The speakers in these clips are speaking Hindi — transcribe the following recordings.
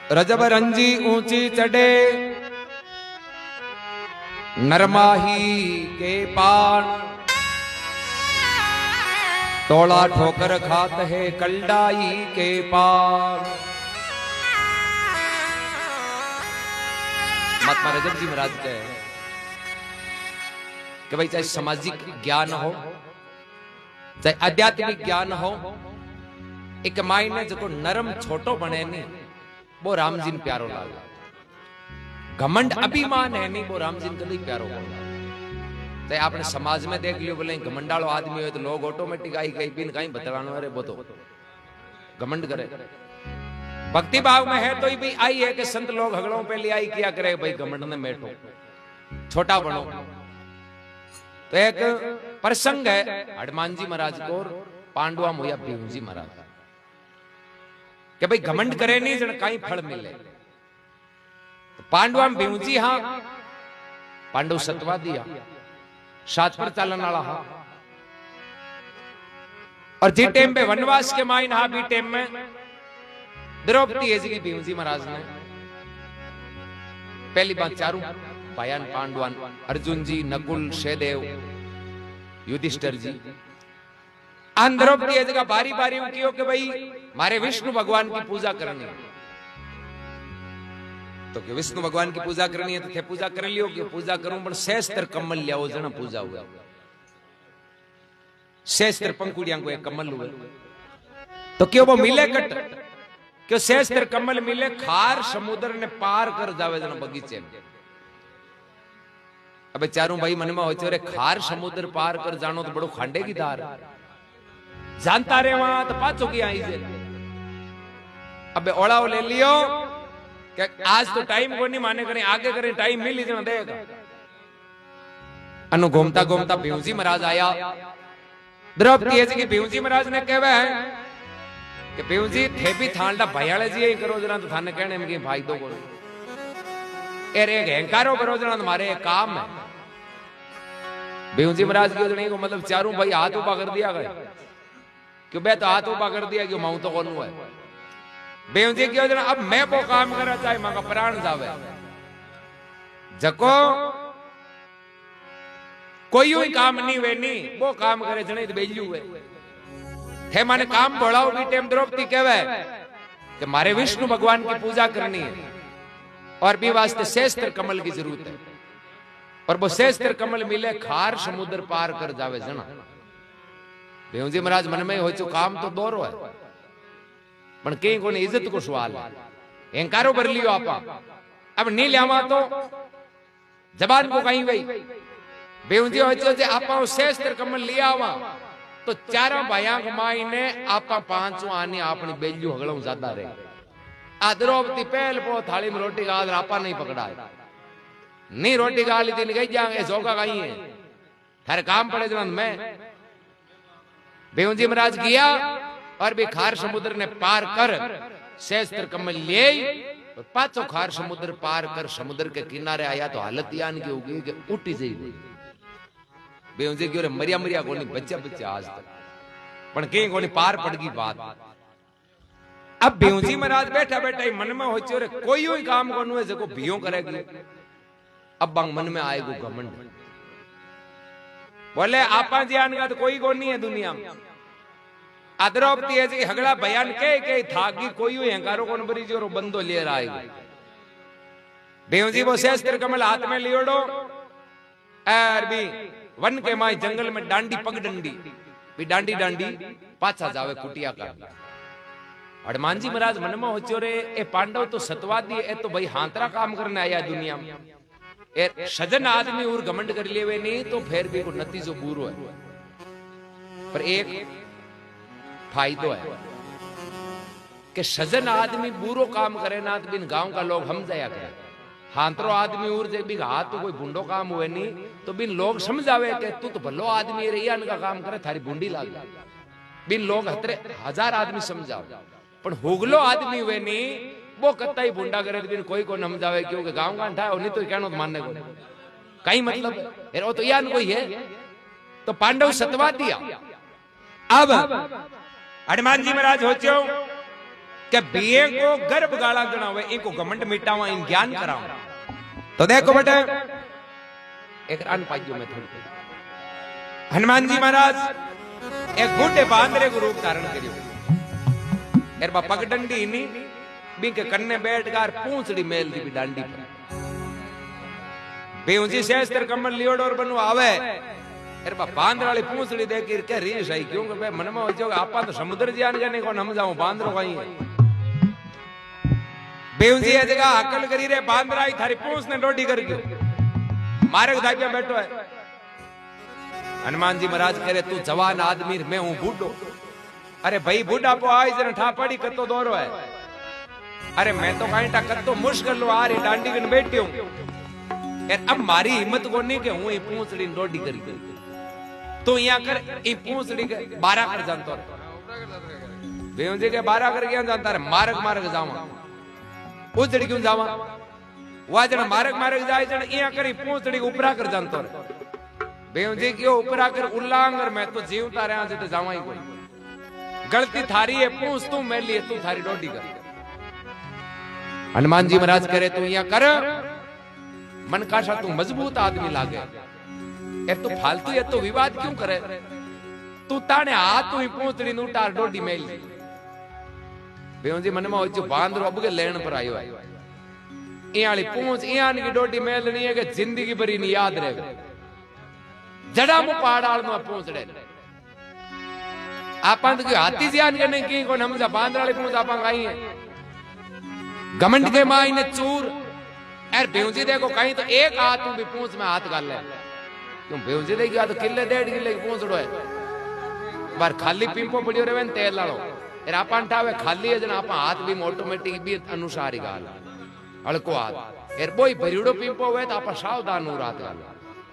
रजब रंजी ऊंची चढ़े नरमाही के पान, टोला ठोकर खात है कलडाई के पान। महात्मा रजब जी महाराज कहे कि भाई चाहे सामाजिक ज्ञान हो चाहे आध्यात्मिक ज्ञान हो, एक मायने जो नरम छोटो बने नहीं वो राम जी ने प्यारो लागे। घमंड अभिमान है नहीं वो राम जी ने कभी प्यारो बोला। चाहे आपने समाज में देख लियो बोले घमंडालो आदमी हो तो लोग ऑटोमेटिक आई कहीं बिन कहीं बतलानो अरे वो तो घमंड करे। भक्ति भाव में है तो ही भी आई है कि संत लोग हगड़ों पे ले आई किया करे भाई घमंड में बैठो छोटा बनो। तो एक प्रसंग है हनुमान जी महाराज को पांडुआ मोया भीम जी महाराज कि भाई घमंड करे नहीं जन कहीं फल मिले। तो पांडुआ भीम जी हाँ पांडव सतवादी सात पर चालन वाला हा और जी टाइम पे वनवास के माइन हा भी टाइम में द्रौपदी है जी भीम जी महाराज ने पहली बात चारू भायान पांडवान अर्जुन जी नकुल सहदेव युधिष्ठिर जी द्रौपदी जगह बारी बारी कियो कि भाई मारे विष्णु भगवान की पूजा करनी है। तो कि विष्णु भगवान की पूजा करनी है तो थे पूजा कर लियो कि पूजा करूं पर शेस्त्र कमल लियाओ जना पूजा हुआ। शेस्त्र पंकुड़िया को एक कमल हुए तो क्यों वो मिले कट क्यों शेस्त्र कमल मिले खार समुद्र ने पार कर जावे जना बगीचे में। अबे चारों भाई मन में हो चोरे खार समुद्र पार कर जानो तो बड़ो खांडे की धार जानता रे वहां तो पाचो की आई जे। अबे ओलाओ ले लियो कि आज तो टाइम को नहीं माने करें आगे करें टाइम मिल जना देगा। अनु घूमता घूमता भीम जी महाराज आया। द्रौपदी जी की भीम जी महाराज ने कहवे है कि भीम जी थे भी थांडा भयाले जी करो जना तो थाने कहने में भाई दो करो एरे अहंकारो करो जना तुम्हारे काम है। भीम जी महाराज की जने को मतलब चारों भाई हाथ ऊपर कर दिया गया क्यों बे तो हाथ ऊपर कर दिया क्यों माऊ तो कौन है। भीम जी की जना अब मैं वो काम करा चाहे मां का प्राण जावे जको कोई ही काम नहीं वे नहीं वो काम करे जने बेजू हुए है माने काम बढ़ाओ भी टाइम द्रौपदी कहवे कि मारे विष्णु भगवान की पूजा करनी है और भी वास्ते शेस्त्र कमल की जरूरत है और वो शेस्त्र कमल मिले खार समुद्र पार कर जावे जना। भीम जी महाराज मन में हो चो काम तो दोरो है पर कहीं को इज्जत को सवाल है अहंकारो भर लियो आपा अब नहीं लियावा तो जबान को कहीं वही। भीम जी हो चो आपा शेस्त्र कमल लिया आवा तो चारा भाइयों को माई ने आपा पांचों आने अपनी बेलू हगड़ों ज्यादा रहे। द्रौपदी पहल पो थाली में रोटी का आपा नहीं पकड़ा है नहीं रोटी खा ली थी गई जाएंगे जोगा कहीं है हर काम पड़े जन मैं। भीम जी महाराज गया और भी खार समुद्र ने पार कर शेस्त्र कमल ले और पांचों खार समुद्र पार कर समुद्र के किनारे आया तो हालत यान की होगी कि उठी जाएगी। भीम जी की मरिया मरिया को नहीं बच्चा बच्चा आज तक पर कहीं को नहीं पार पड़ गई बात। अब भीम जी महाराज बैठा बैठा ही मन में हो चोरे कोई ही काम को नुए जको भियो करेगी। अब बंग मन में आएगो घमंड बोले आपा ज्ञान का तो कोई को नहीं है दुनिया में। द्रौपदी है जी हगड़ा बयान के थागी कोई ही अहंकारो को बरी जो बंदो ले रहा है। भीम जी वो शेस्त्र कमल हाथ में लियोड़ो और भी वन के माई जंगल में डांडी पग डंडी भी डांडी डांडी पाछा जावे कुटिया का। हनुमान जी महाराज मन में हो चोरे ए पांडव तो सतवादी है तो भाई हाथरा काम करने आया दुनिया में ए सजन आदमी और घमंड कर लिए नहीं तो फिर भी को नतीजो बुरो है पर एक फायदो है कि सजन आदमी बुरो काम करे ना तो बिन गांव का लोग हम जाया करे। हाथरो आदमी और जे भी हाथ तो कोई बुंडो काम हुए नहीं तो बिन लोग समझावे कि तू तो भलो आदमी रे यान का काम करे थारी बुंडी लाग बिन लोग हतरे हजार आदमी समझाओ पर होगलो आदमी हुए नहीं वो कत्ता ही बुंडा करे बिन कोई को समझावे क्योंकि गांव का ठा नहीं तो कहनो मानने को कहीं मतलब है तो यान कोई है तो पांडव सतवा दिया। अब हनुमान जी महाराज हो कि बीए को गर्भ गाला गणा हुए, इनको घमंड मिटावा, इन ज्ञान कराओ। तो देखो बेटा एक अन पाइयो में थोड़ी हनुमान जी महाराज एक बूढ़े बांदरे को रूप धारण करियो। एर बा पगडंडी नी बिंके कन्ने बैठकर पूंछड़ी मेल दी डांडी पर बेउजी शास्त्र कमल लियोड़ और बनु आवे। एर बा बांदर वाली पूंछड़ी देख के रीस आई क्यों के मन में हो आपा तो समुद्र जान जाने को हम जाऊं बांदरो कहीं बेउजी ये जगह अकल करी रे बांदर आई थारी पूंछ ने डोडी कर गयो मारे धाई पे बैठो है। हनुमान जी महाराज कह रहे तू जवान आदमी मैं हूं बूढ़ो। अरे भाई बूढ़ा पो आई जन ठापड़ी कतो दौरो है। अरे मैं तो कहीं टा कतो मुश्किल लो आ रही डांडी कन बैठी हूं। यार अब मारी हिम्मत को नहीं के हूं ई पूंछड़ी डोडी करी तो यहां कर ई पूंछड़ी के 12 कर जानतो बेउजी के 12 कर गया जानता रे मारक मारक जावा पूंछड़ी क्यों जावा वा जन मारक मारक जाए जन यहां करी पूंछड़ी के ऊपरा कर जानतो रे बेउजी क्यों ऊपरा कर उल्लांघर मैं तो जीवता रहा जे तो जावा ही कोई गलती थारी है पूंछ तू मेल लिए तू थारी डोडी कर। हनुमान जी महाराज करे तू यहां कर मन काशा तू मजबूत आदमी लागे ए तू फालतू ये तो विवाद क्यों करे तू ताने हाथ तू ही पूंछड़ी नूटार डोडी मेल बेउजी मन में हो जो बांदरो अब के लेन पर आयो है ए वाली पूंछ इयान की डोडी मेलनी है कि जिंदगी भरी नहीं याद रहे जड़ा मु पहाड़ में पूंछड़े आपन तो हाथी जियान के नहीं की को हमजा बांदर वाली पूंछ आपन गाई है घमंड के माई ने चूर यार बेउजी देखो कहीं तो एक हाथ भी पूंछ में हाथ गाल ले क्यों बेउजी देखी तो किले 1.5 किले की पूंछड़ो है बार खाली पिंपो पड़ियो रे तेल लालो यार आपन ठावे खाली है जन आपन हाथ भी ऑटोमेटिक भी अनुसार ही गाल हल्को हाथ यार बोई भरीड़ो पिंपो हुए तो आपन सावधान हो रात गाल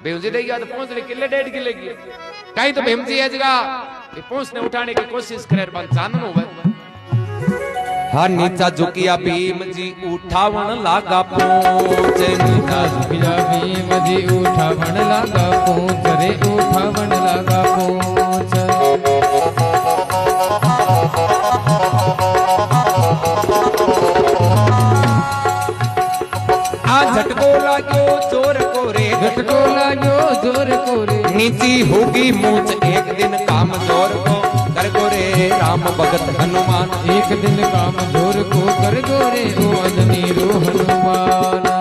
बेउजी देखी तो पूंछ किले 1.5 किले की कहीं तो भीमजी है जगह पूंछ ने उठाने की कोशिश करे बन चांदनो हुए हाँ नीचा झुकिया भीम जी उठावन लागा पूंछ नीचा झुकिया भीम जी उठावन लागा पूंछ रे उठावन लागा पूंछ आ झटको लाग्यो जोर को रे झटको लाग्यो जोर को रे नीची होगी मूंछ एक दिन काम जोर को कर गोरे राम भगत हनुमान एक दिन काम जोर को कर गोरे ओ अजनी रो हनुमान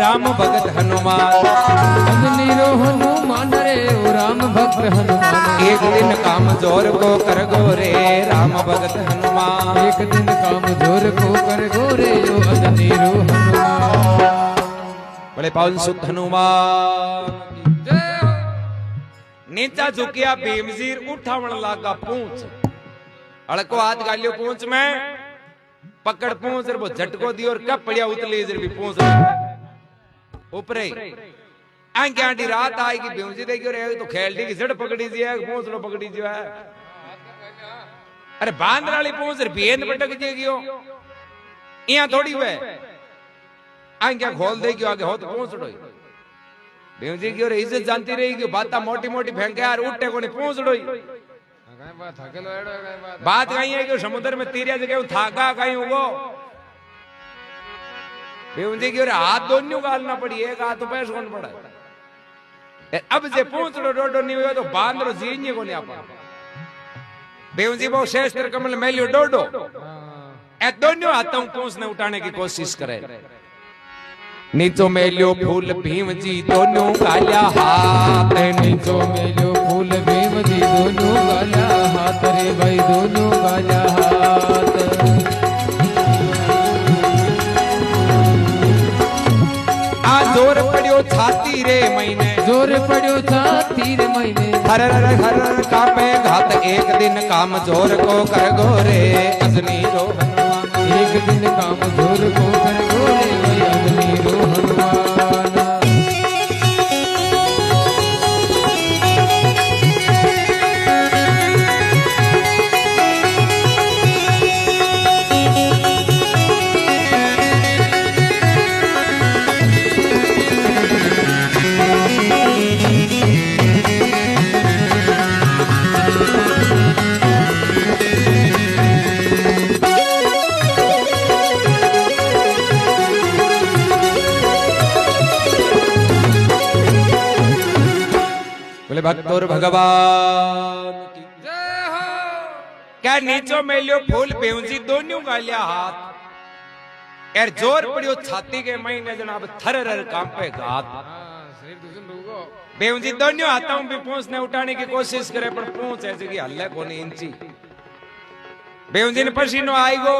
राम भगत हनुमान अजनी रो हनुमान रे ओ राम भक्त हनुमान एक दिन काम जोर को कर गोरे राम भगत हनुमान एक दिन काम जोर को कर गोरे ओ अजनी रो हनुमान बड़े पावन सुत हनुमान नीचा झुकिया भीमजीर उठावन लागा पूंछ अड़को हाथ गालियो पूंछ में पकड़ पूंछ रे वो झटको दी और कब पड़िया उतली इधर भी पूंछ ऊपर आंटी रात आएगी बेउजी देखी और तो खेलती की जड़ पकड़ी जी है पूंछ लो पकड़ी जो है अरे बांदर वाली पूंछ भेद पटक जाएगी यहाँ थोड़ी हुए आंखिया खोल देगी आगे हो तो पूंछ लो बेउजी की और इज्जत जानती रहेगी बात मोटी मोटी फेंके यार उठे को नहीं पूंछ लो बात कहीं है कि समुद्र में तीरिया जगह थाका कहीं वो बेउजी की हाथ दोनों गालना पड़ी एक हाथ तो पैस कौन पड़ा अब जे पूछ लो डोडो नहीं हुआ तो बांध लो जीने को नहीं आपा बेउजी बहु शास्त्र कमल मेलियो डोडो ए दोनों हाथों पूछने उठाने की कोशिश करे नीचो मेलियो फूल भीम जी दोनों गालिया हाथ नीचो मेलियो फूल भीम जी दोनों गालिया हाथ रे भाई दोनों गालिया हाथ जोर पड़ियो छाती रे महीने जोर पड़ियो छाती रे महीने हर हर कापे घात एक दिन काम जोर को कर गोरे अजनी रो हनुमान एक दिन काम जोर को कर गोरे बोले भक्तोर भगवान की जय हो। क्या नीचो मेलियो फूल बेउजी दोनों गालिया हाथ यार जोर पड़ियो छाती के महीने जनाब थर कांपे घात बेउजी दोनों हाथों भी पूंछ ने उठाने की कोशिश करे पर पूंछ ऐसे की हल्ले कोनी इंची बेउजी ने पसीनो आई गो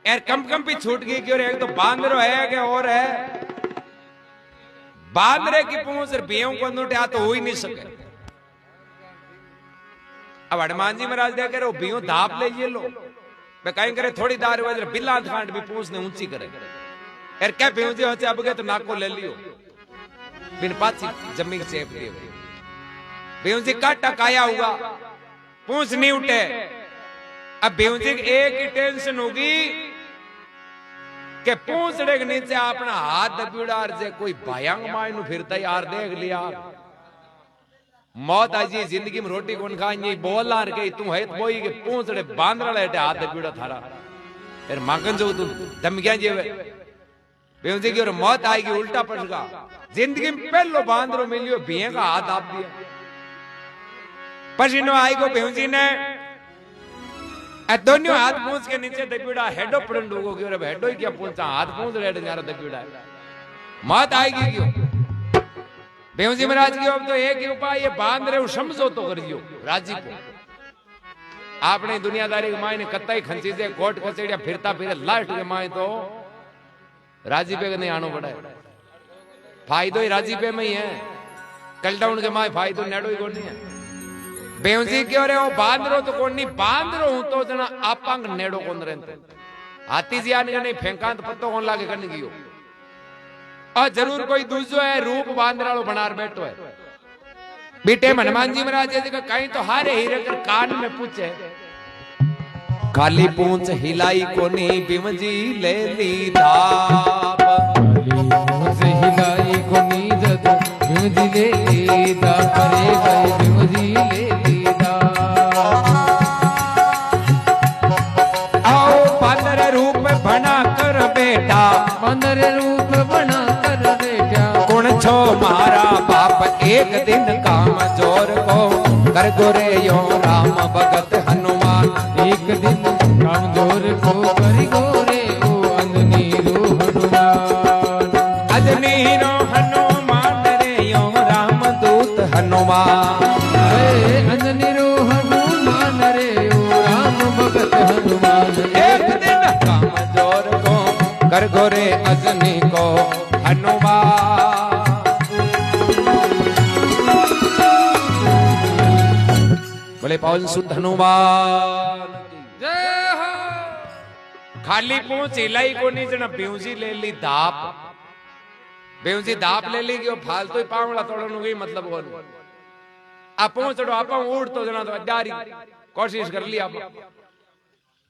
यार कम भी छूट गई क्यों एक तो बांदरो है कि और है बांदरे की पूंछ बेऊ को उठा तो हो ही नहीं सके। अब हनुमान जी महाराज देख रहे हो बेऊ धाप ले ये लो मैं कहीं करे थोड़ी दार वजह बिल्ला खांड भी पूंछ ने ऊंची करे यार क्या बेऊ जी होते अब गए तो नाक को ले लियो बिन पाची जमीन चेप लिए बेऊ जी का टकाया हुआ पूंछ नहीं उठे। अब बेऊ जी एक ही टेंशन होगी के पूंछड़े के नीचे अपना हाथ दबीड़ार जे कोई भयंग माय नु फिरता यार देख लिया मौत आजी जिंदगी में रोटी कौन खाई बोला के तू है बोई के पूंछड़े बांदरा लेटे हाथ दबीड़ा थारा फिर मांगन जो तू दम गया जेवे बेउजी की और मौत आएगी उल्टा पड़ेगा जिंदगी में पहलो बांदरो मिलियो बिये का हाथ आप दिया पसीनो आई को बेउजी ने दोनों हाथ पूंछ के नीचे दबीड़ा हेडो पड़न लोगों की और हेडो ही क्या पूंछा हाथ पूंछ रहे न्यारा दबीड़ा मौत आएगी क्यों बेउजी महाराज की अब तो एक ही उपाय ये बांध रहे हो समझो तो कर दियो राजी को आपने दुनियादारी के माय ने कत्ताई खंची से कोर्ट कचेड़िया फिरता फिरे लास्ट के माय तो राजी पे नहीं आनो पड़ा है फायदो ही राजी पे में ही है कलडाउन के माय फायदो नेडो ही कोनी है बेउजी क्यों रे वो बांदरो तो कोनी बांदरो हूं तो जना आपांग नेडो कोन रहते हाथी जी आने नहीं फेंका तो पत्तो कौन लागे करने की और जरूर कोई दूसरो है रूप बांदरालो बनार बैठो है बेटे हनुमान जी महाराज जी का कहीं तो हारे हीरे कर कान में पूछे खाली पूंछ हिलाई कोनी बिमजी ले ली धाप पूंछ हिलाई कोनी जद बिमजी ले ली धाप रे भाई बिमजी ले ली धाप आओ बांदर रूप बना कर बेटा बांदर रूप बना कर बेटा कौन छो मारा बाप एक दिन काम जोर को कर गोरे यो राम भगत हनुमान एक दिन कामजोर को करी गोरे ओ अंजनी रो हनुमान अजनी रो हनुमान रे यो राम दूत हनुमान अंजनी रो हनुमान रे ओ राम भगत हनुमान एक दिन काम जोर को कर गोरे अजनी को हनुमान बोले पवन सुत हनुमान जय हो। खाली पूंछ हिलाई को नहीं जना बेउजी ले ली धाप बेउजी धाप ले ली कि फालतू ही पावड़ा तोड़न गई मतलब वो आप पहुंचो आप उड़ तो जना तो अड्डारी कोशिश कर लिया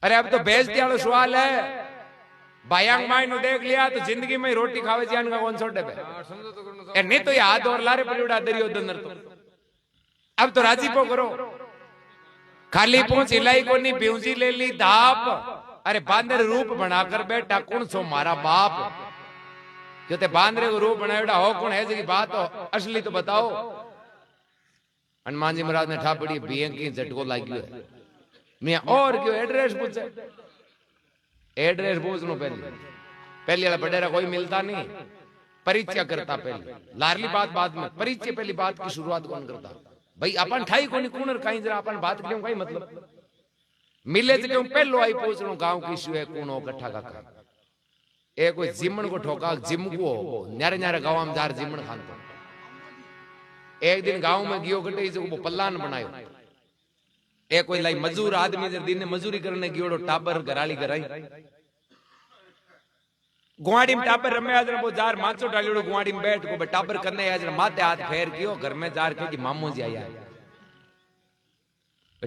अरे अब तो बेइज्जती वाला सवाल है बायांग माई नु देख लिया तो जिंदगी में रोटी खावे जान का कौन छोटे पे नहीं तो ये हाथ और लारे पलिउड़ा दरियो दंदर तो अब तो राजी पो करो खाली पूंछ हिलाई को नहीं बेउजी ले ली धाप अरे बांदर रूप बनाकर बैठा कौन सो मारा बाप जो ते बांदरे को रूप बनाया हो कौन है जी बात हो असली तो बताओ हनुमान जी महाराज ने ठापड़ी बिये की झटको लागी है मैं और क्यों एड्रेस पूछे एड्रेस पूछ लो पहले वाला बडेरा कोई मिलता नहीं परिचय करता पहले लारली बात में परिचय पहली बात की शुरुआत कौन करता भाई अपन ठाई कोनी कूनर कहीं जरा अपन बात क्यों कहीं मतलब मिले तो क्यों पहलो आई पूछ लो गांव की इश्यू है कौन इकट्ठा का ए कोई जिमन को ठोका जिम को न्यारे न्यारे गांव में जार जिमन खान को एक दिन गांव में गियो कटे जो वो पल्लान बनायो ए कोई लाई मजूर आदमी जब दिन ने मजूरी करने गियोड़ो टाबर घराली कराई गुआड़ी में टाबर रमे आज वो जार माचो डालियो गुआड़ी में बैठ को टाबर करने आज माथे हाथ फेर कियो घर में जार के मामू जी आया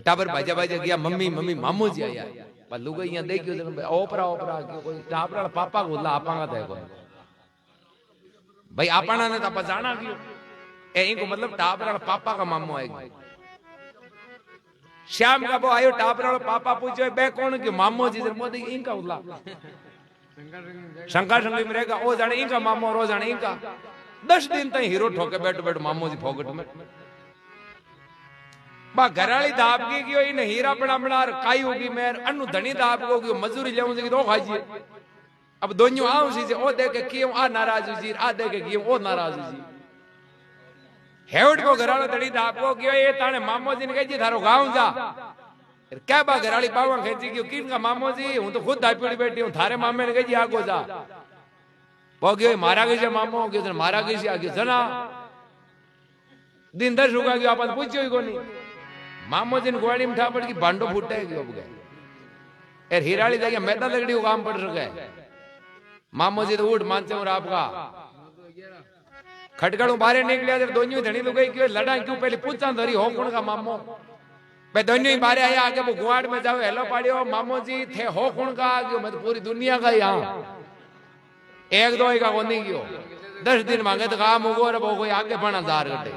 टाबर भाजा भाजा गया मम्मी मम्मी मामू जी आया पर लोग यहां देखियो ओपरा ओपरा कोई टाबर पापा गोला आपांगा थे कोई भाई आपना ने तो जाना कियो ए इनको मतलब टाबर पापा का मामू आएगा श्याम का वो आयो टाबर पापा पूछो बे कौन के मामू जी मोदी इनका उल्ला शंकर संगी में रहेगा ओ जाने इनका मामू और ओ जाने इनका 10 दिन तक हीरो ठोके बैठ बैठ मामू जी फोकट में बा घराली दाब की गयो इन हीरा बना बना काई होगी मेर अनु धनी दाब को गयो मजूरी लेऊ जी दो खाजी अब दोन्यो आऊ सी जे ओ देख के कियो आ नाराज जी आ देख के कियो ओ नाराज जी हेवट को घरालो धनी दाब को गयो ए ताने मामो जी ने कही जी थारो गांव जा क्या बा घराली पावा खेची गयो किन का मामो जी हूं तो खुद दापीड़ी बैठी हूं थारे मामे ने कही जी आगो जा वो गयो मारा गई मामो गयो मारा गई आ गयो जना दिन 10 रुका गयो अपन पूछ्यो ही कोनी मामो जी ने गोड़ी में ठापड़ की भांडो फूटे गयो अब गए एर हिराली जाके मैदा लगड़ी काम पड़ सके मामो जी तो उठ मानते हूं आपका खटकड़ू बाहर निकलिया जब दोनों धनी लुगाई क्यों लड़ा क्यों पहले पूछा धरी हो कौन का मामो मैं दोनों ही बाहर आया आगे वो गुआड़ में जाओ हेलो पाड़ियो मामो जी थे हो कौन का गयो मैं तो पूरी दुनिया का यहाँ एक दो का कोनी गयो 10 दिन मांगे तो काम होगो और वो कोई आगे बना जार गटे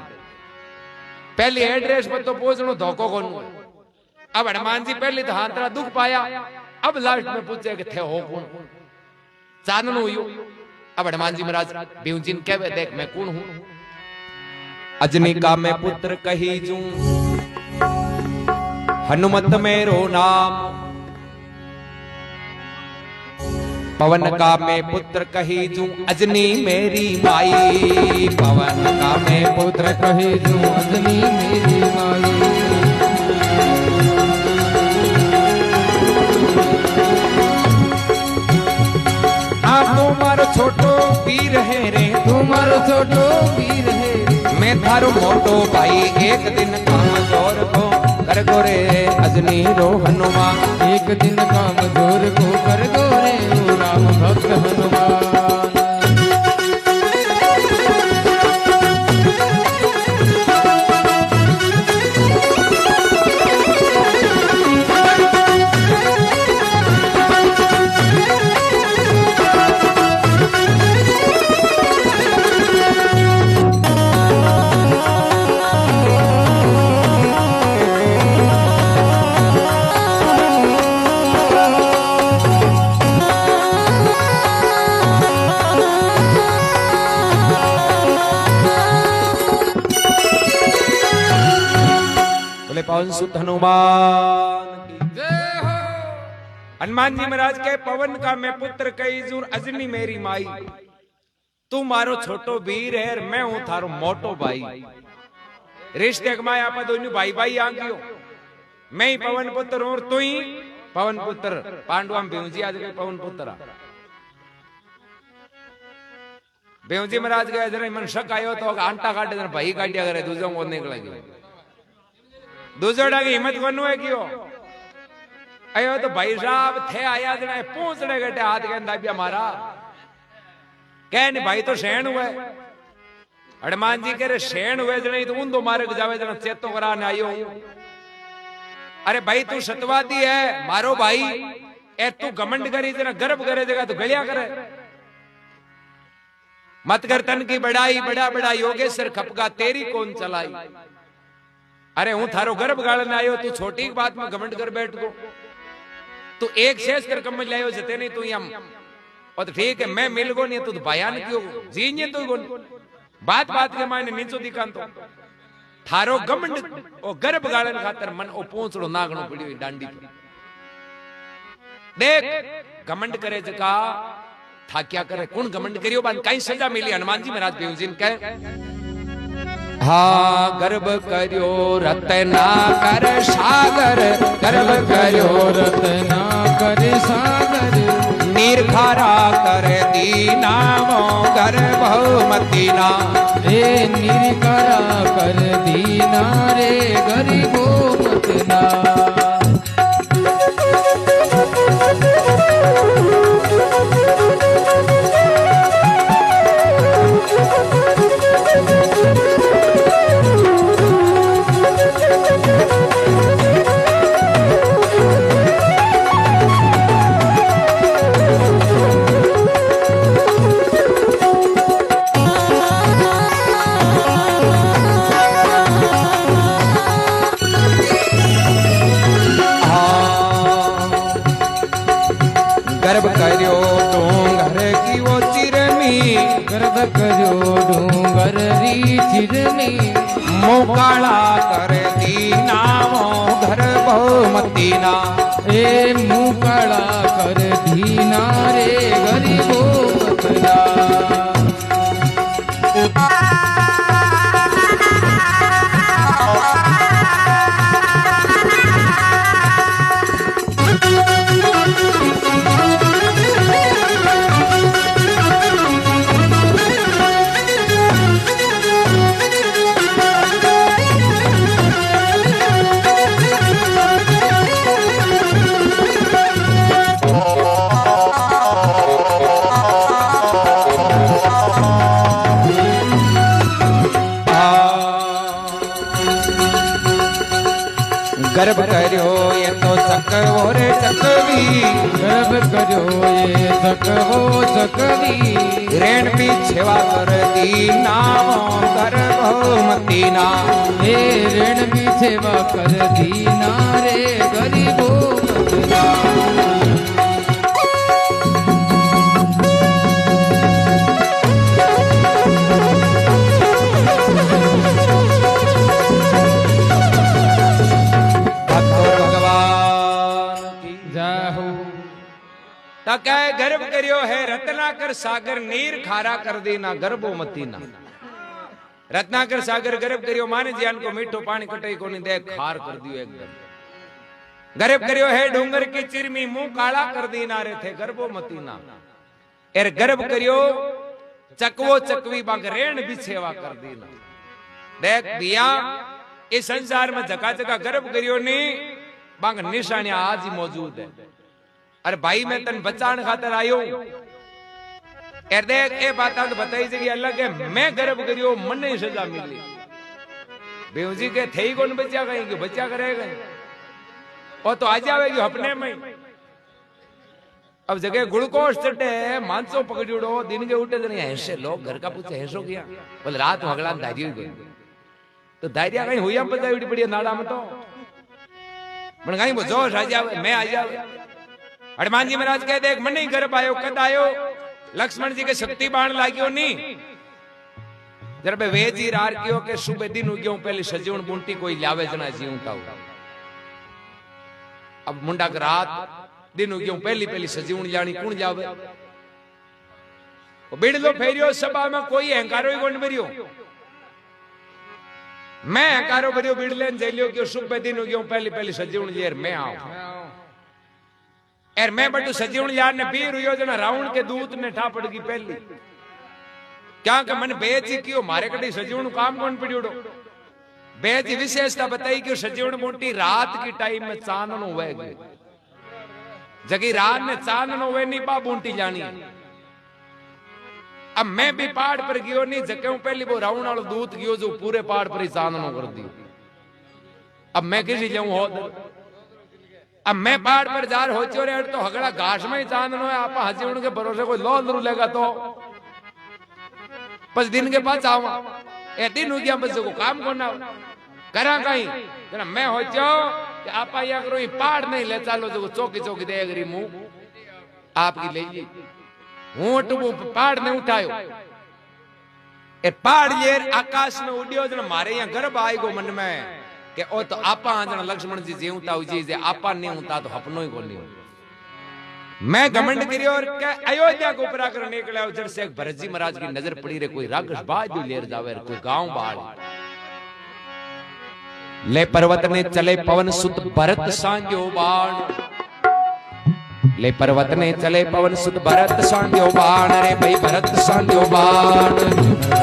पहली एड्रेस पर तो पहुंचनो धोखो कोन अब हनुमान जी पहले तो हाथरा दुख पाया अब लास्ट में पूछे कि थे हो कौन चांदनो हुयो अब हनुमान जी महाराज बेउजिन कहवे देख मैं कौन हूं अजनी का मैं पुत्र कही जूं हनुमत मेरो नाम पवन का मैं पुत्र कही जूं अजनी मेरी माई पवन का मैं पुत्र कहे जो अजनी मेरी माई तुम्हारो छोटो वीर है रे तुम्हारो छोटो वीर है मैं थारो मोटो भाई एक दिन काम जोर को कर गो रे अजनी रो हनुमान एक दिन काम जोर को कर दो रे ओ राम भक्त हनुमान पवन सुत हनुमान हनुमान जी महाराज के पवन का मैं पुत्र कई जूर अजनी मेरी माई तू मारो छोटो वीर है मैं हूं थारो मोटो भाई रिश्ते कमाया आप दोनों भाई भाई आ गयो मैं ही पवन पुत्र हूं और तू ही पवन पुत्र पांडवा में बेउजी आज के पवन पुत्र बेउजी महाराज गए जरा मन शक आयो तो आंटा काटे जरा भाई काटिया करे दूसरों को निकल गयो दूसरा की हिम्मत कौन है क्यों अयो तो भाई साहब थे आया जना पूछने गटे हाथ के दाबिया मारा कह नहीं भाई तो शैन हुए हनुमान जी कह रहे शैन हुए जना तो उन दो मारे जावे जना चेतो कराने आयो अरे भाई तू सतवादी है मारो भाई ए तू घमंड करी जना गर्व करे जगह तो गलिया करे मत कर तन की बड़ाई बड़ा बड़ा योगेश्वर खपका तेरी कौन चलाई अरे हूं थारो गर्भ गाड़ने आयो तू छोटी बात में घमंड कर बैठ गो तू एक शेष कर कमल लायो जते नहीं तू यम और तो ठीक है मैं मिल गो नहीं तू तो बयान क्यों जीने तो गो बात बात के मायने नीचो दिखान तो थारो घमंड ओ गर्भ गाड़न खातर मन ओ पूंछड़ो नागणो पड़ियो डांडी पर देख घमंड करे जका था क्या करे कौन घमंड करियो बान कई सजा मिली हनुमान जी महाराज बेउजिन कहे हाँ गर्भ करियो रतना कर सागर गर्भ करियो रतना कर सागर निर्खारा कर दीना मो गर्भवतीना रे निर्करा कर दीना रे गरीबो मतना गर्भ करियो डोंगर की वो चिरमी ચરની ગર્ભ કર્યો ડુંગર રી ચીરની મોકાળા કરે દીનામો ગર્ભવતીના એ મુકાળા કર ધીના રે ગરીબો મતના ગર્ભ કર્યો એ તો ચકવો રે ચકવી ગર્ભ કર્યો એ ચકવો ચકવી રેણ બી છેવા કરતી નામો ગર્ભવતીના એ રેણ બી સેવા કર ધીના રે ગરીબો મતના ગર્ભ કર્યો હે રત્નાકર સાગર નીર ખારા કર દેના ગર્ભોમતીના रत्नाकर सागर गरब करियो माने ज्ञान को मीठो पानी कटाई को नहीं दे खार कर दियो एकदम गरब करियो है डूंगर की चिरमी मुंह काला कर दी नारे थे गर्भोमती ना एर गरब करियो चकवो चकवी बांग रेण भी सेवा कर दी ना देख दिया इस संसार में जगह जगह गरब करियो नी बांग निशानियां आज ही मौजूद है अरे भाई मैं तन बचाने खातर आयो एर देख ए बात तो बताई जगह अलग है मैं गर्भ करियो मन नहीं सजा मिली बेवजी के थे ही कौन बच्चा कहेंगे बच्चा करेगा और तो आ जाएगी अपने में अब जगह गुड़कोश चटे मानसो पकड़ियो दिन के उठे तो नहीं ऐसे लोग घर का पूछे ऐसो किया बोले रात में अगला दायरी गई तो दायरिया कहीं हुई हम पता बड़ी नाड़ा में तो मन कहीं वो जोश आ जावे मैं आ जावे हनुमान जी महाराज कहते एक मन नहीं गर्भ आयो कद आयो लक्ष्मण जी के शक्ति बाण लाग्यो नी जरा वेजी रार कियो के सुबह दिन उग्यो पहले सजीवन बुंटी कोई लावे जना जीवता हो अब मुंडा के रात दिन उग्यो पहली पहली सजीवन जानी कौन जावे बिड़लो फेरियो सभा में कोई अहंकारो ही कोन भरियो मैं अहंकारो भरियो बिड़ले जेलियो कि सुबह दिन उग्यो पहली पहली सजीवन लेर मैं आऊं एर मैं बटू सजीवन यार ने पीर हुयो जना रावण के दूत ने ठा पड़ गई पहली क्या के मन बेजी कियो मारे कड़ी सजीवन काम कौन पड़ियोड़ो बेजी विशेषता बताई कि सजीवन मोटी रात की टाइम में चांदनो हुए गए जगी रात में चांदनो हुए नहीं पा बूंटी जानी अब मैं भी पहाड़ पर गयो नहीं जके पहली वो रावण वालो दूत गयो जो पूरे पहाड़ पर ही चांदनो कर दियो अब मैं किसी जाऊं हो अब मैं पहाड़ पर जार हो चोरे तो हगड़ा घास में ही चांदनो है आप हजीवन के भरोसे कोई लो लरू लेगा तो बस दिन के पास आवा ए दिन हो गया बस को काम करना करा कहीं जना मैं हो जाओ कि आप या करो ये पहाड़ नहीं ले चालो जो चौकी चौकी दे गरी मुंह आपकी ले ली हूं तो पहाड़ ने उठायो ए पहाड़ ये आकाश में उड़ियो जना मारे यहाँ गर्भ आई गो मन में के ओ तो आपा जना लक्ष्मण जी जीवता हुई जे आपा नहीं होता तो अपनो ही को नहीं मैं घमंड करियो और के अयोध्या को ऊपरा कर निकला उधर से एक भरत जी महाराज की नजर पड़ी रे कोई राक्षस बाजू लेर जावे कोई गांव बाड़ ले पर्वत ने चले पवन सुत भरत सांध्यो बाण ले पर्वत ने चले पवन सुत भरत सांध्यो बाण रे भाई भरत सांध्यो बाण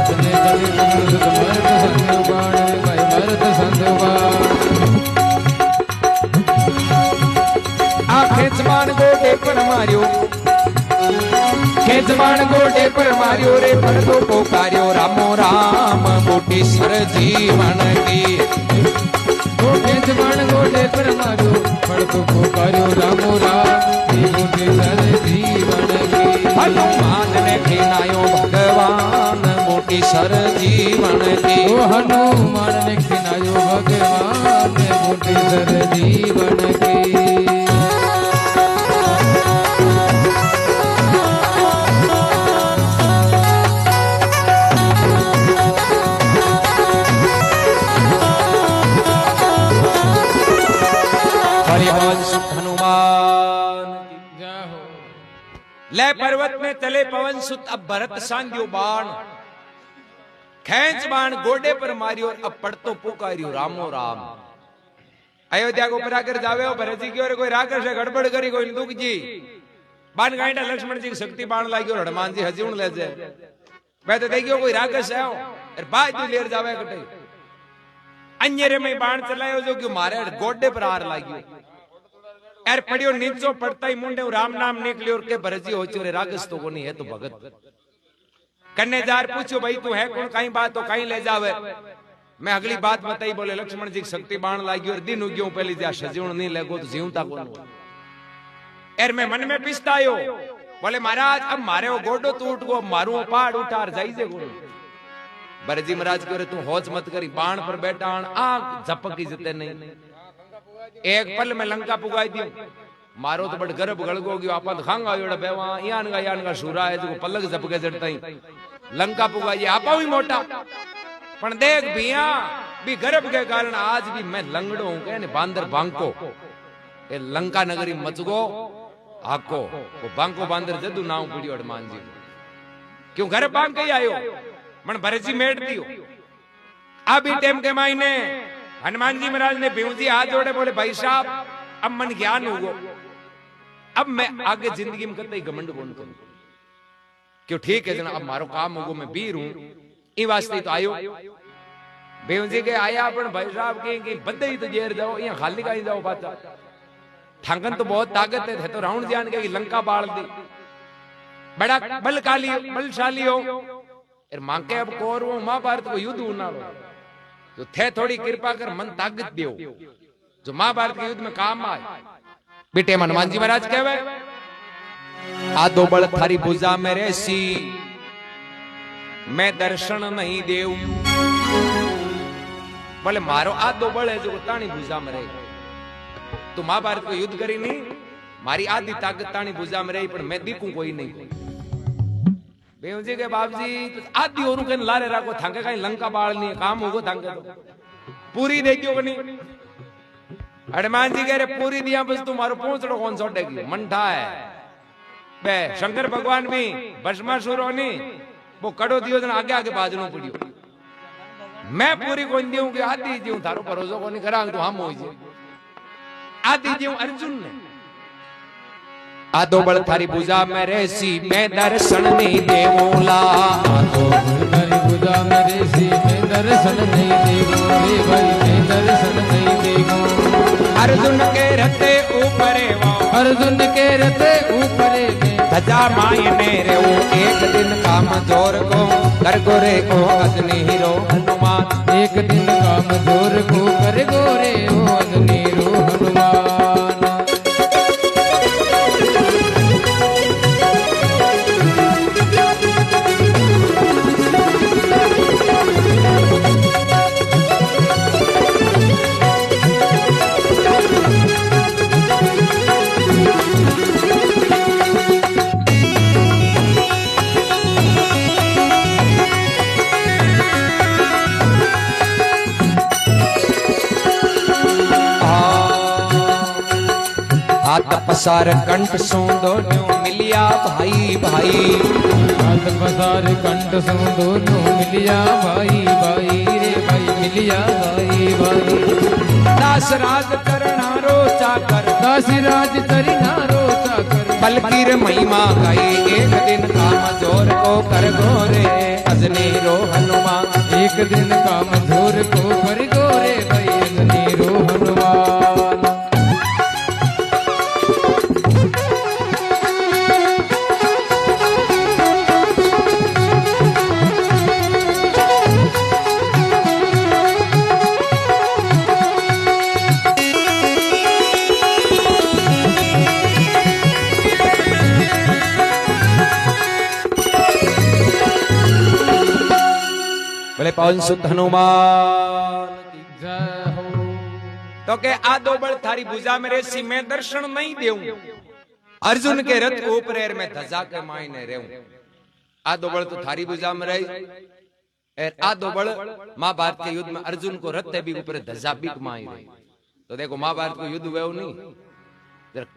खेचमान गोटे पर मारियो खेचमान गोटे पर मारियो रे पर तो पोकारियो रामो राम बूटी सर जीवन की खेचमान गोटे पर मारियो पर तो पोकारियो रामो राम बूटी सर जीवन की हनुमान ने खिनायो भगवान बूटी सर जीवन की हनुमान ने खिनायो भगवान बूटी सर जीवन की ले पर्वत में चले पवन सुत, अब भरत सांध्यो बाण, खेच बाण गोडे पर मारियो, अब पड़तो पुकारियो रामो राम। अयोध्या को पराकर जावे हो भरत जी की ओर कोई राकर से गड़बड़ करी, कोई दुख जी बाण गाइडा लक्ष्मण जी की शक्ति बाण लागियो, हनुमान जी हजी ले जाए। मैं तो देखियो कोई राकस है और बाज लेर जावे कटे, अन्यरे में बाण चलायो जो कि मारे गोडे पर आर लागियो, एर पड़ियो नीचो पड़ता ही मुंडे राम नाम निकलियो, और के भरत जी हो चोरे राकस तो को नहीं है तो भगत। कन्नेजार पूछो भाई तू है कौन, कहीं बात तो कहीं ले जावे। मैं अगली बात बताई, बोले लक्ष्मण जी शक्ति बाण लागी और दिन उग्यो पहली जा सजीवण नहीं लगो तो जीवता कौन। एर मैं मन में पिसता आयो, बोले महाराज अब मारे वो गोडो टूट गो, मारू पहाड़ उठार जाई जे गोडो। भरत जी महाराज करे तू होश मत करी, बाण पर बैठा आंख झपकी जते नहीं, एक पल में लंका पुगाई दियो। मारो तो बड़ गर्भ गड़गो गयो, आपा खांगा योड़ा बेवा यान का शूरा है जो पलक झपके जड़ता ही लंका पुगाई, आपा भी मोटा पण देख भिया भी गर्भ के कारण आज भी मैं लंगड़ो हूं कहने बांदर बांको, ए लंका नगरी मचगो आको वो बांको बांदर जदू नाव पीड़ियो हनुमान जी क्यों घर बांग के आयो मन भरत जी मेट दियो। अभी टाइम के मायने हनुमान जी महाराज ने भीम जी हाथ जोड़े, बोले भाई साहब अब मन ज्ञान होगो, अब मैं आगे जिंदगी में कतई घमंड कौन करूं, क्यों ठीक है जना अब मारो काम होगो, मैं वीर हूं ई वास्ते तो आयो। भीम जी के आया पण भाई साहब के बदे ही तो जेर जाओ, यहाँ खाली का ही जाओ बात ठांगन तो बहुत ताकत है तो रावण जान के लंका बाढ़ दी, बड़ा बलशाली हो मांगे अब कौरवों महाभारत को युद्ध होना तो थे थोड़ी कृपा कर मन ताकत दियो जो महाभारत के युद्ध में काम आए। बेटे हनुमान जी महाराज कहवे आदो बल थारी भुजा में रहसी, मैं दर्शन नहीं देऊ। बोले मारो आदो बल है जो तानी भुजा में रहे, तो महाभारत को युद्ध करी नहीं, मारी आधी ताकत तानी भुजा में रही, पर मैं दिखूं कोई नहीं। भीम जी के बाप जी आधी और कन लारे राखो थांके कहीं लंका बाल नहीं काम होगो थांके तो पूरी देखियो कनी। हनुमान जी कह रहे पूरी दिया बस तुम्हारो पहुंचड़ो कौन छोटेगी मंठा है बे। शंकर भगवान भी भस्मासुर होनी वो कड़ो दियो जन आगे आगे बाजनो पड़ियो, मैं पूरी कौन दियो कि आधी दियो थारो भरोसा कोनी करा तो हम हो जे आदि जीव अर्जुन ने आदो बल थारी भुजा में रहसी, मैं दर्शन नहीं देवोला। आदो बल थारी भुजा में रहसी, मैं दर्शन नहीं देवो रे भाई, मैं दर्शन नहीं देवो। अर्जुन के रथे ऊपरे वो, अर्जुन के रथे ऊपरे ध्वजा मायने रे वो, एक दिन काम जोर को कर गोरे को अग्नि हीरो हनुमान, एक दिन काम जोर को कर गोरे ओ अग्नि हीरो हनुमान। हाथ पसार कंठ सो दोनों मिलिया भाई भाई, हाथ पसार कंठ सो दोनों मिलिया भाई भाई रे भाई, मिलिया भाई भाई। दास राज करना रोचा कर, दास राज करना रोचा कर, बलकीर महिमा गाई, एक दिन काम जोर को कर गोरे अजनी रो हनुमान, एक दिन काम जोर को कर गोरे भाई अजनी रो हनुमान। पवन सुत हनुमान तो के आदो बल थारी भुजा में रेसी, मैं दर्शन नहीं देऊं। अर्जुन के रथ को ऊपर मैं ध्वजा के मायने रहूं। आदो बल तो थारी भुजा में रही, आदो बल महाभारत के युद्ध में अर्जुन को रथ भी ऊपर ध्वजा भी माई रही। तो देखो महाभारत को युद्ध हुआ नहीं,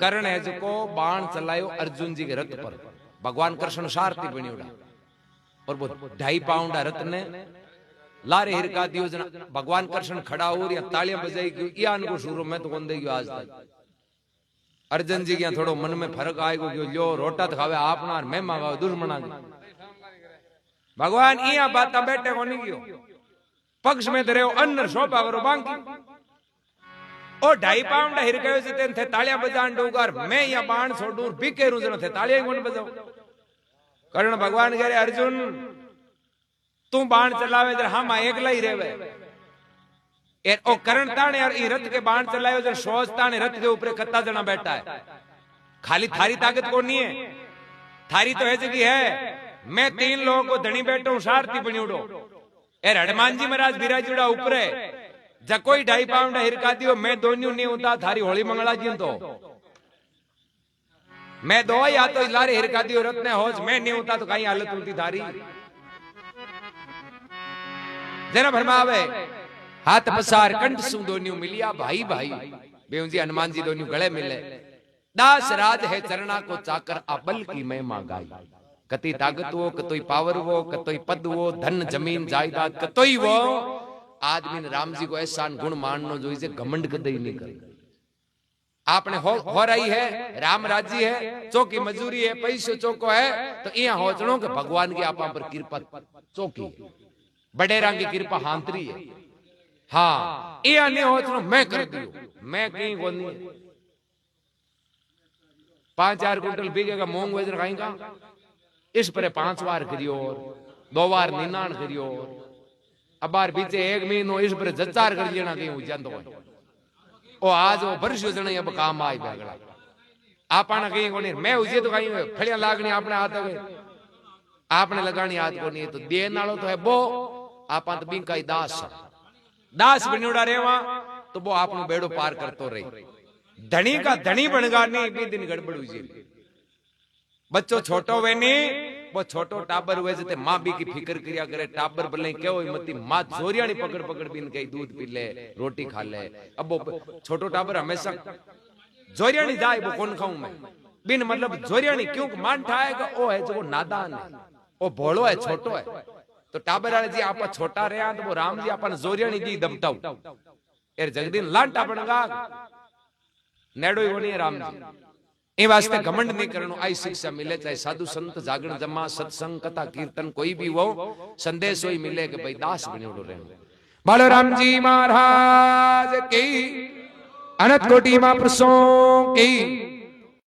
कर्ण है जो बाण चलायो अर्जुन जी के रथ पर, भगवान कृष्ण सारथी बनियोड़ा और वो 2.5 पाउंड रत्न लारे हिरका दियो जना भगवान कृष्ण खड़ा हो रही तालियां बजाई क्यों यान को शुरू में तो कौन देगी आज तक अर्जुन जी क्या थोड़ो मन में फर्क आएगो क्यों जो रोटा तो खावे आपना और मैं मांगा दुश्मना भगवान इया बात बैठे को नहीं क्यों पक्ष में धरे अन्न शोभा करो बांकी ओ 2.5 पाउंड हिरकायो से तेन थे तालियां बजान डोगर मैं या बाण छोड़ूं बीके रुजन थे तालियां कौन बजाओ कर्ण भगवान कह रहे अर्जुन तू बाण चलावे जर हम एकला ही रेवे एर ओ कर्ण ताने और ई रथ के बाण चलायो जर सोच ताने रथ के ऊपर कत्ता जना बैठा है खाली थारी ताकत को नहीं है थारी तो है जगी है मैं 3 लोगों को धनी बैठो हूं सारथी बनियोड़ो एर हनुमान जी महाराज बिराजुड़ा ऊपर जब कोई 2.5 पाउंड हिरका दियो मैं दोन्यू नहीं होता थारी होली मंगला जी तो मैं दो या तो लारे हिरका दियो रत्ने होज मैं नहीं होता तो कहीं हालत होती थारी जरा भरमावे हाथ पसार कंठ सु दोन्यू मिलिया भाई भाई बेउं जी हनुमान जी दोन्यू गले मिले दास राज है चरणा को चाकर अबल की मैं मांगाई कतई ताकत वो कतई पावर वो कतई पद वो धन जमीन जायदाद कतई वो आदमी ने राम जी को ऐसा गुण माननो जो इसे घमंड कदई नहीं कर आपने हो रही है राम राज्य है चौकी मजूरी है पैसे चौको है तो यहाँ होचनो के भगवान की आप पर कृपा चौकी बडेरा की कृपा हांतरी है हाँ ये नहीं होचनो मैं कर दियो मैं कहीं को नहीं 5-4 कुंटल बीघे का मूंग वेचर खाएगा इस पर 5 बार करियो 2 बार निनान करियो अब बार बीचे 1 महीनो इस पर जचार कर लेना कहीं उजांदो ओ आज वो वर्षों जने अब काम आई बेगड़ा आपना कहीं को नहीं मैं उजे तो कहीं फलिया लागनी आपने हाथ गए आपने लगानी हाथ को नहीं तो देन नालो तो है वो आपा तो बिंका दास बनियोड़ा रेवा तो वो आपनो बेड़ो पार करतो रही धनी का धनी बनगा नहीं भी दिन गड़बड़ हुई बच्चों छोटो वे नहीं वो छोटो टाबर हुए जते माँ भी की फिक्र करिया करे टाबर भले क्यों मती माँ जोरियानी पकड़ पकड़ बिन कहीं दूध पी ले रोटी खा ले अब वो छोटो टाबर हमेशा जोरियानी जाए वो कौन खाऊं मैं बिन मतलब जोरियानी क्यों मान ठाएगा ओ है जो वो नादान है वो भोलो है छोटो है तो टाबर वाले जी आप छोटा रहा तो वो राम जी अपन जोरियानी दी दबताऊ एर जगदीन लांटा बनगा नेडो ही होनी है राम जी ए वास्ते घमंड नहीं करनो आई शिक्षा मिले चाहे साधु संत जागरण जमा सत्संग कथा कीर्तन कोई भी वो संदेश ही मिले कि भाई दास बनियोड़ो रहे बोलो राम जी महाराज की अनंत कोटि महापुरुषों की